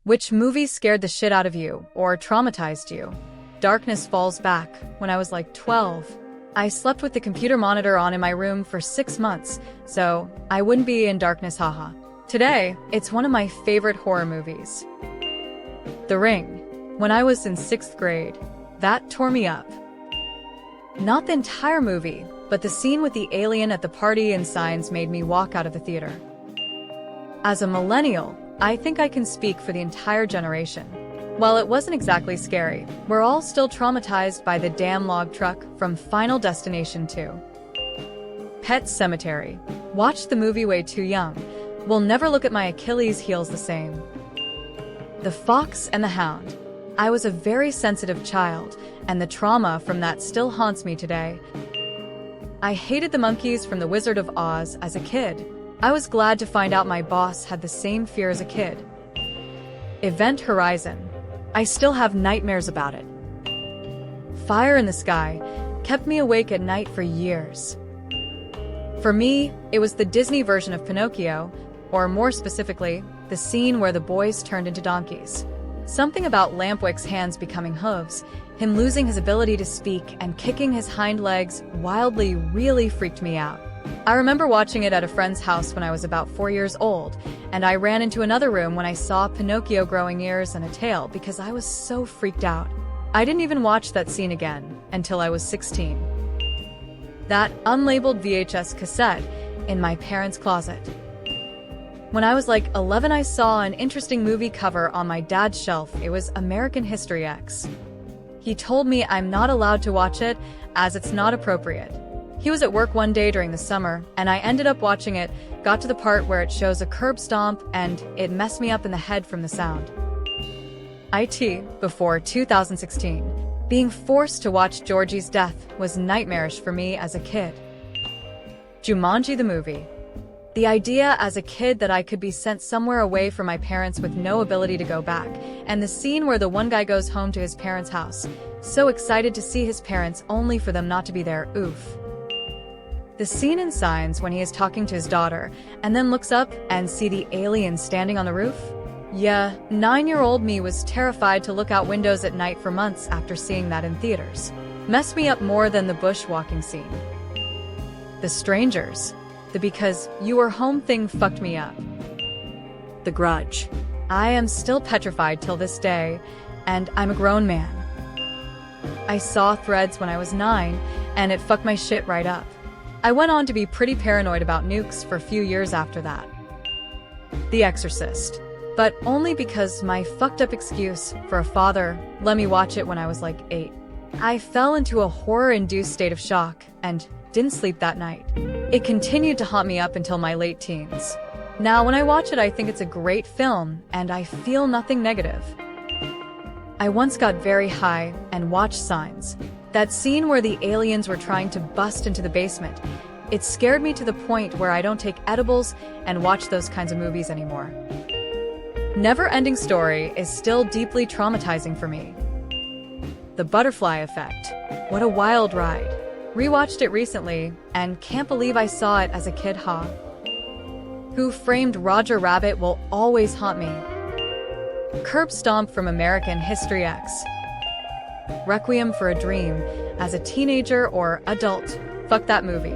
Which movie scared the shit out of you or traumatized you? Darkness Falls back when I was like 12. I slept with the computer monitor on in my room for 6 months, so I wouldn't be in darkness, haha. Today, it's one of my favorite horror movies. The Ring. When I was in 6th grade, that tore me up. Not the entire movie, but the scene with the alien at the party and signs made me walk out of the theater. As a millennial, I think I can speak for the entire generation. While it wasn't exactly scary, we're all still traumatized by the damn log truck from Final Destination 2. Pet Sematary. Watched the movie way too young. Will never look at my Achilles heels the same. The Fox and the Hound. I was a very sensitive child, and the trauma from that still haunts me today. I hated the monkeys from The Wizard of Oz as a kid. I was glad to find out my boss had the same fear as a kid. Event Horizon. I still have nightmares about it. Fire in the Sky kept me awake at night for years. For me, it was the Disney version of Pinocchio, or more specifically, the scene where the boys turned into donkeys. Something about Lampwick's hands becoming hooves, him losing his ability to speak and kicking his hind legs wildly really freaked me out. I remember watching it at a friend's house when I was about 4 years old, and I ran into another room when I saw Pinocchio growing ears and a tail because I was so freaked out. I didn't even watch that scene again until I was 16. That unlabeled VHS cassette in my parents' closet. When I was like 11, I saw an interesting movie cover on my dad's shelf. It was American History X. He told me I'm not allowed to watch it as it's not appropriate. He was at work one day during the summer, and I ended up watching it, got to the part where it shows a curb stomp, and it messed me up in the head from the sound. IT, before 2016. Being forced to watch Georgie's death was nightmarish for me as a kid. Jumanji the movie. The idea as a kid that I could be sent somewhere away from my parents with no ability to go back, and the scene where the one guy goes home to his parents' house, so excited to see his parents only for them not to be there, oof. The scene in Signs when he is talking to his daughter, and then looks up and see the alien standing on the roof? Yeah, 9-year-old me was terrified to look out windows at night for months after seeing that in theaters. Messed me up more than the bushwalking scene. The Strangers. The because you were home thing fucked me up. The Grudge. I am still petrified till this day, and I'm a grown man. I saw Threads when I was 9, and it fucked my shit right up. I went on to be pretty paranoid about nukes for a few years after that. The Exorcist. But only because my fucked up excuse for a father let me watch it when I was like 8. I fell into a horror-induced state of shock and didn't sleep that night. It continued to haunt me up until my late teens. Now when I watch it, I think it's a great film and I feel nothing negative. I once got very high and watched Signs. That scene where the aliens were trying to bust into the basement. It scared me to the point where I don't take edibles and watch those kinds of movies anymore. Never Ending Story is still deeply traumatizing for me. The Butterfly Effect. What a wild ride. Rewatched it recently, and can't believe I saw it as a kid, huh? Who Framed Roger Rabbit will always haunt me. Curb Stomp from American History X. Requiem for a Dream. As a teenager or adult, fuck that movie.